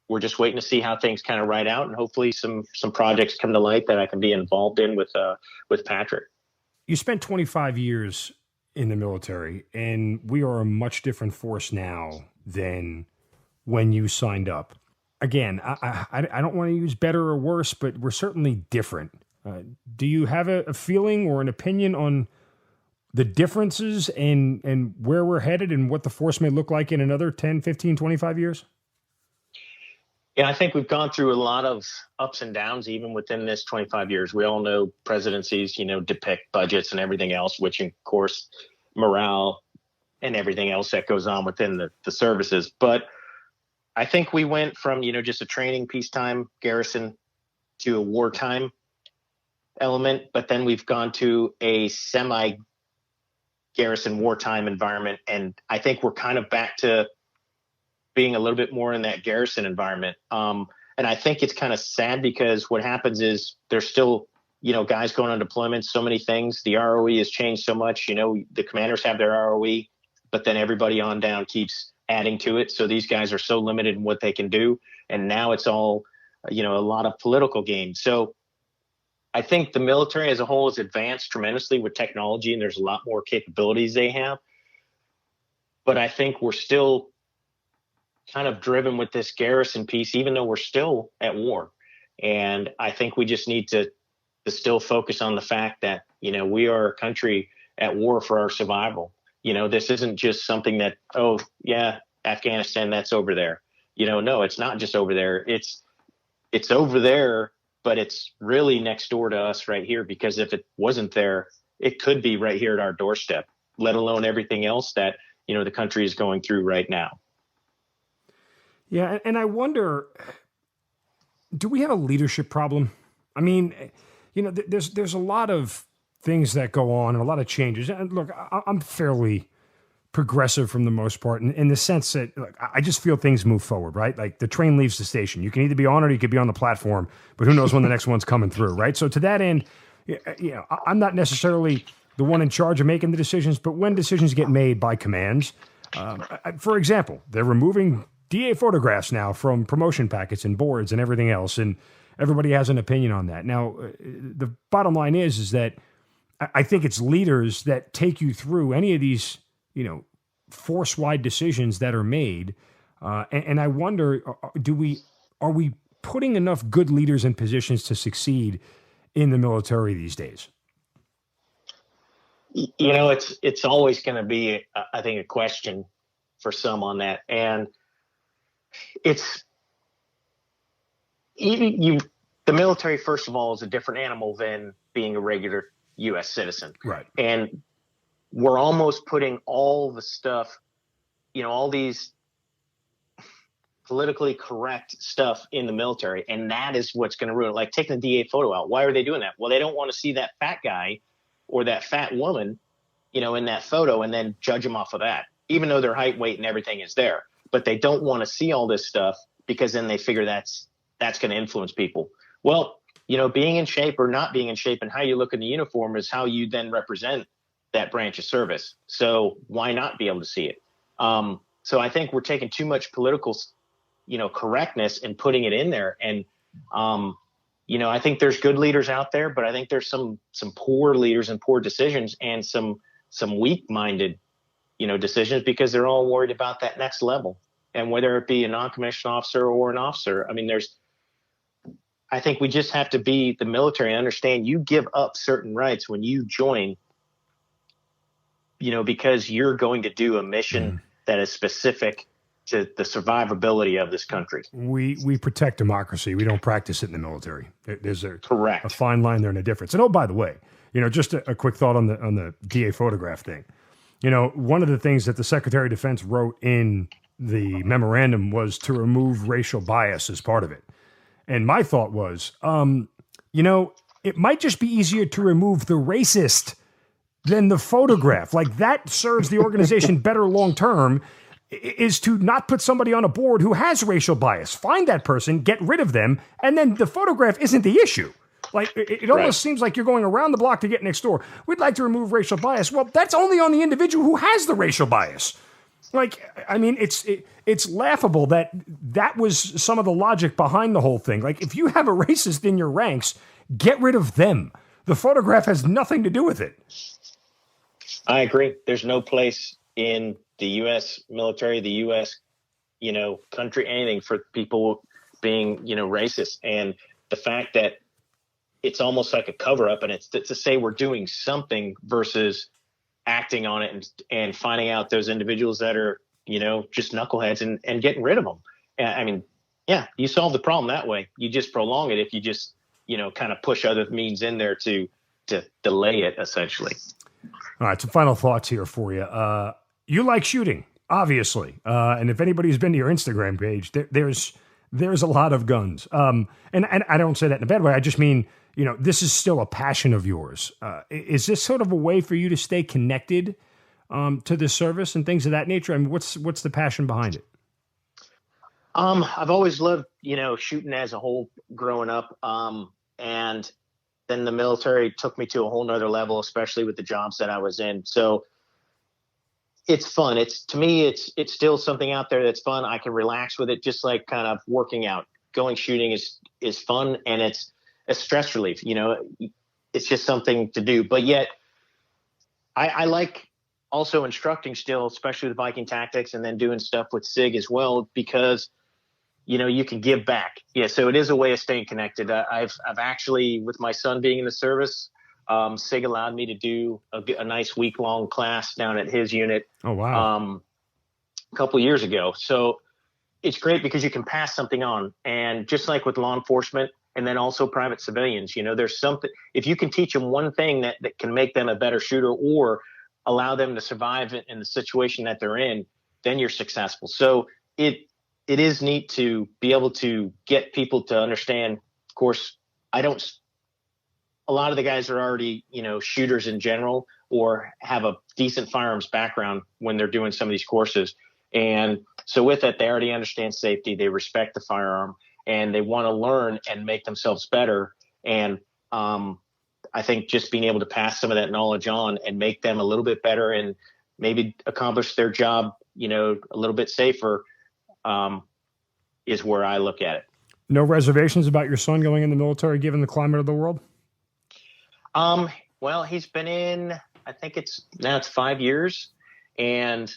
we're just waiting to see how things kind of ride out, and hopefully some projects come to light that I can be involved in with Patrick. You spent 25 years in the military, and we are a much different force now than when you signed up. Again, I don't want to use better or worse, but we're certainly different. Do you have a feeling or an opinion on the differences and where we're headed and what the force may look like in another 10, 15, 25 years? Yeah, I think we've gone through a lot of ups and downs, even within this 25 years. We all know presidencies, depict budgets and everything else, which, of course, morale and everything else that goes on within the services. But I think we went from, just a training peacetime garrison to a wartime element, but then we've gone to a semi-garrison wartime environment. And I think we're kind of back to being a little bit more in that garrison environment. And I think it's kind of sad because what happens is there's still, guys going on deployments, so many things. The ROE has changed so much. The commanders have their ROE, but then everybody on down keeps adding to it. So these guys are so limited in what they can do. And now it's all, a lot of political games. So I think the military as a whole has advanced tremendously with technology, and there's a lot more capabilities they have. But I think we're still kind of driven with this garrison piece, even though we're still at war. And I think we just need to still focus on the fact that, we are a country at war for our survival. This isn't just something that, oh, yeah, Afghanistan, that's over there. No, it's not just over there. It's over there, but it's really next door to us right here, because if it wasn't there, it could be right here at our doorstep, let alone everything else that, the country is going through right now. Yeah, and I wonder, do we have a leadership problem? I mean, there's a lot of things that go on and a lot of changes. And look, I'm fairly progressive from the most part in the sense that, look, I just feel things move forward, right? Like the train leaves the station. You can either be on it or you could be on the platform, but who knows when the next one's coming through, right? So to that end, I'm not necessarily the one in charge of making the decisions, but when decisions get made by commands, for example, they're removing DA photographs now from promotion packets and boards and everything else, and everybody has an opinion on that. Now, the bottom line is that I think it's leaders that take you through any of these, force-wide decisions that are made, and I wonder, are we putting enough good leaders in positions to succeed in the military these days? It's always going to be, I think, a question for some on that, and it's the military, first of all, is a different animal than being a regular U.S. citizen. Right. And we're almost putting all the stuff, all these politically correct stuff in the military. And that is what's going to ruin it. Like taking the DA photo out. Why are they doing that? Well, they don't want to see that fat guy or that fat woman, in that photo and then judge them off of that, even though their height, weight, and everything is there. But they don't want to see all this stuff because then they figure that's going to influence people. Well, being in shape or not being in shape and how you look in the uniform is how you then represent that branch of service. So why not be able to see it? So I think we're taking too much political, correctness and putting it in there. And, I think there's good leaders out there, but I think there's some poor leaders and poor decisions and some weak-minded decisions because they're all worried about that next level. And whether it be a non-commissioned officer or an officer, I think we just have to be the military and understand you give up certain rights when you join, because you're going to do a mission that is specific to the survivability of this country. We protect democracy. We don't practice it in the military. There's a correct fine line there and a difference. And by the way, just a quick thought on the DA photograph thing. One of the things that the Secretary of Defense wrote in the memorandum was to remove racial bias as part of it. And my thought was, it might just be easier to remove the racist than the photograph. Like that serves the organization better long-term, is to not put somebody on a board who has racial bias. Find that person, get rid of them, and then the photograph isn't the issue. Like it almost seems like you're going around the block to get next door. We'd like to remove racial bias. Well, that's only on the individual who has the racial bias. Like, it's laughable that was some of the logic behind the whole thing. Like, if you have a racist in your ranks, get rid of them. The photograph has nothing to do with it. I agree. There's no place in the U.S. military, the U.S., country, anything for people being, racist. And the fact that it's almost like a cover up, and it's to say we're doing something versus acting on it and finding out those individuals that are, just knuckleheads and getting rid of them. Yeah, you solve the problem that way. You just prolong it if you just, kind of push other means in there to delay it, essentially. All right, some final thoughts here for you. You like shooting, obviously, and if anybody's been to your Instagram page, there's a lot of guns. And I don't say that in a bad way. I just mean, this is still a passion of yours. Is this sort of a way for you to stay connected to the service and things of that nature? I mean, what's the passion behind it? I've always loved, shooting as a whole growing up. And then the military took me to a whole nother level, especially with the jobs that I was in. So it's fun. To me, it's still something out there that's fun. I can relax with it, just like kind of working out. Going shooting is fun, and it's a stress relief. It's just something to do. But yet, I like also instructing still, especially with Viking tactics, and then doing stuff with SIG as well, because you can give back. Yeah, so it is a way of staying connected. I've actually, with my son being in the service, SIG allowed me to do a nice week-long class down at his unit. Oh, wow. A couple of years ago. So it's great because you can pass something on. And just like with law enforcement and then also private civilians, there's something, if you can teach them one thing that can make them a better shooter or allow them to survive in the situation that they're in, then you're successful. So it is neat to be able to get people to understand. Of course, a lot of the guys are already, shooters in general or have a decent firearms background when they're doing some of these courses. And so with that, they already understand safety. They respect the firearm and they want to learn and make themselves better. And I think just being able to pass some of that knowledge on and make them a little bit better and maybe accomplish their job, a little bit safer, is where I look at it. No reservations about your son going in the military, given the climate of the world? Well, he's been in, I think it's 5 years, and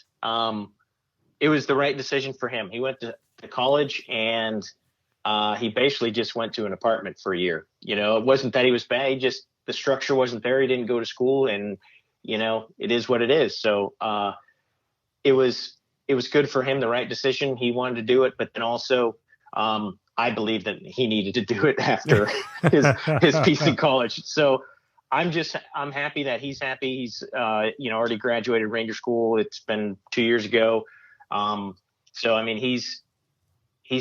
it was the right decision for him. He went to college, and he basically just went to an apartment for a year. It wasn't that he was bad. The structure wasn't there. He didn't go to school, and, it is what it is. So it was good for him, the right decision. He wanted to do it, but then also I believe that he needed to do it after his piece in college. So I'm happy that he's happy. He's already graduated Ranger School. It's been 2 years ago. So I mean, he's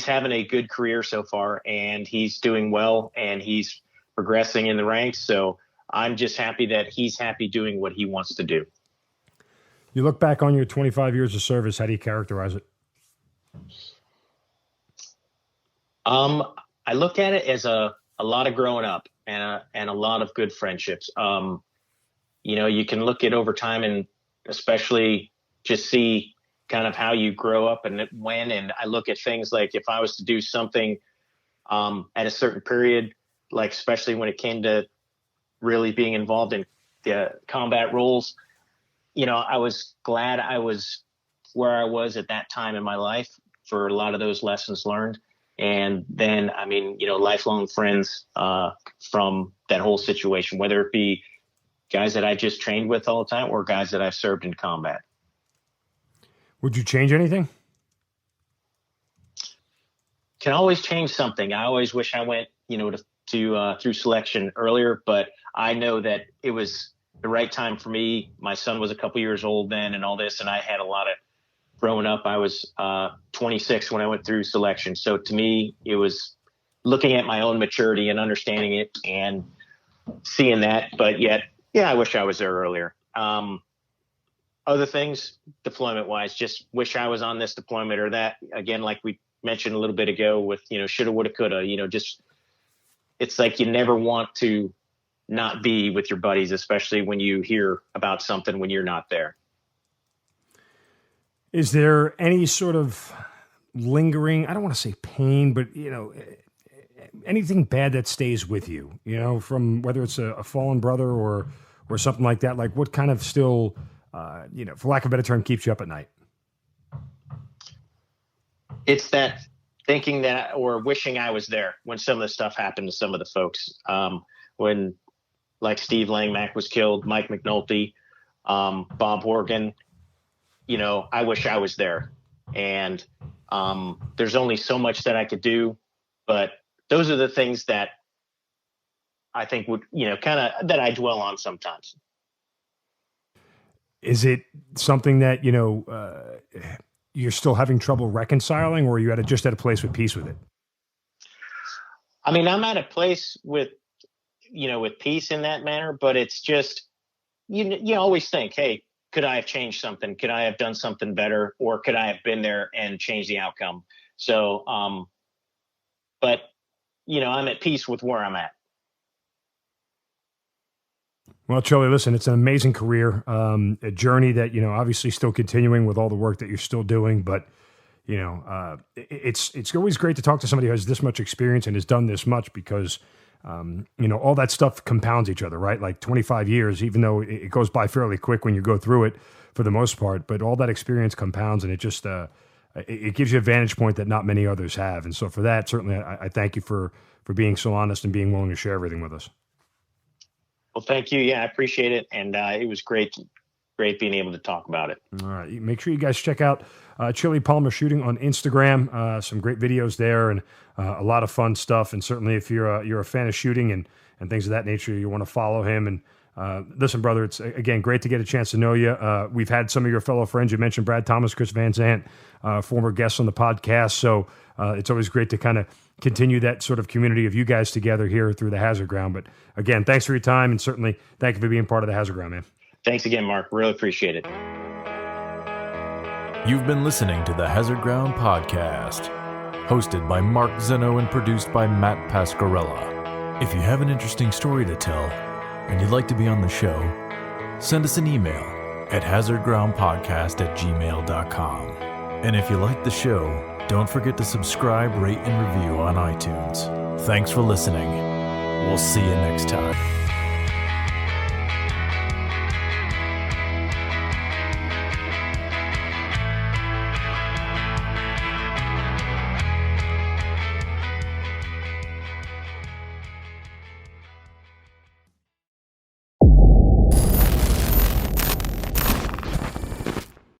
having a good career so far, and he's doing well, and he's progressing in the ranks. So I'm just happy that he's happy doing what he wants to do. You look back on your 25 years of service, how do you characterize it? I look at it as a lot of growing up and a lot of good friendships. You can look at over time and especially just see kind of how you grow up and when. And I look at things like if I was to do something at a certain period, like especially when it came to really being involved in the combat roles, I was glad I was where I was at that time in my life for a lot of those lessons learned. And then, I mean, lifelong friends from that whole situation, whether it be guys that I just trained with all the time or guys that I've served in combat. Would you change anything? Can always change something. I always wish I went, through selection earlier, but I know that it was the right time for me. My son was a couple years old then and all this, and I had a lot of growing up. I was 26 when I went through selection. So to me, it was looking at my own maturity and understanding it and seeing that. But yet, yeah, I wish I was there earlier. Other things, deployment wise, just wish I was on this deployment or that. Again, like we mentioned a little bit ago with, shoulda, woulda, coulda, just it's like you never want to not be with your buddies, especially when you hear about something when you're not there. Is there any sort of lingering, I don't want to say pain, but, anything bad that stays with you, from whether it's a fallen brother or something like that? Like what kind of still, for lack of a better term, keeps you up at night? It's that thinking that or wishing I was there when some of the stuff happened to some of the folks. When like Steve Langmack was killed, Mike McNulty, Bob Horgan, I wish I was there. And there's only so much that I could do, but those are the things that I think would, kind of that I dwell on sometimes. Is it something that, you're still having trouble reconciling, or are you just at a place with peace with it? I mean, I'm at a place with peace in that manner, but it's just, you always think, hey, could I have changed something? Could I have done something better? Or could I have been there and changed the outcome? So, but, I'm at peace with where I'm at. Well, Charlie, listen, it's an amazing career, a journey that, obviously still continuing with all the work that you're still doing. But, it's always great to talk to somebody who has this much experience and has done this much because, all that stuff compounds each other, right? Like 25 years, even though it goes by fairly quick when you go through it for the most part, but all that experience compounds, and it just, it gives you a vantage point that not many others have. And so for that, certainly I thank you for being so honest and being willing to share everything with us. Well, thank you. Yeah, I appreciate it. And it was great being able to talk about it. All right. Make sure you guys check out Chili Palmer Shooting on Instagram. Some great videos there and a lot of fun stuff. And certainly if you're a fan of shooting and things of that nature, you want to follow him. And listen, brother, it's, again, great to get a chance to know you. We've had some of your fellow friends. You mentioned Brad Thomas, Chris Van Zant, former guests on the podcast. So it's always great to kind of continue that sort of community of you guys together here through the Hazard Ground. But again, thanks for your time, and certainly thank you for being part of the Hazard Ground, man. Thanks again, Mark. Really appreciate it. You've been listening to the Hazard Ground Podcast, hosted by Mark Zeno and produced by Matt Pasquarella. If you have an interesting story to tell and you'd like to be on the show, send us an email at hazardgroundpodcast@gmail.com. And if you like the show, don't forget to subscribe, rate, and review on iTunes. Thanks for listening. We'll see you next time.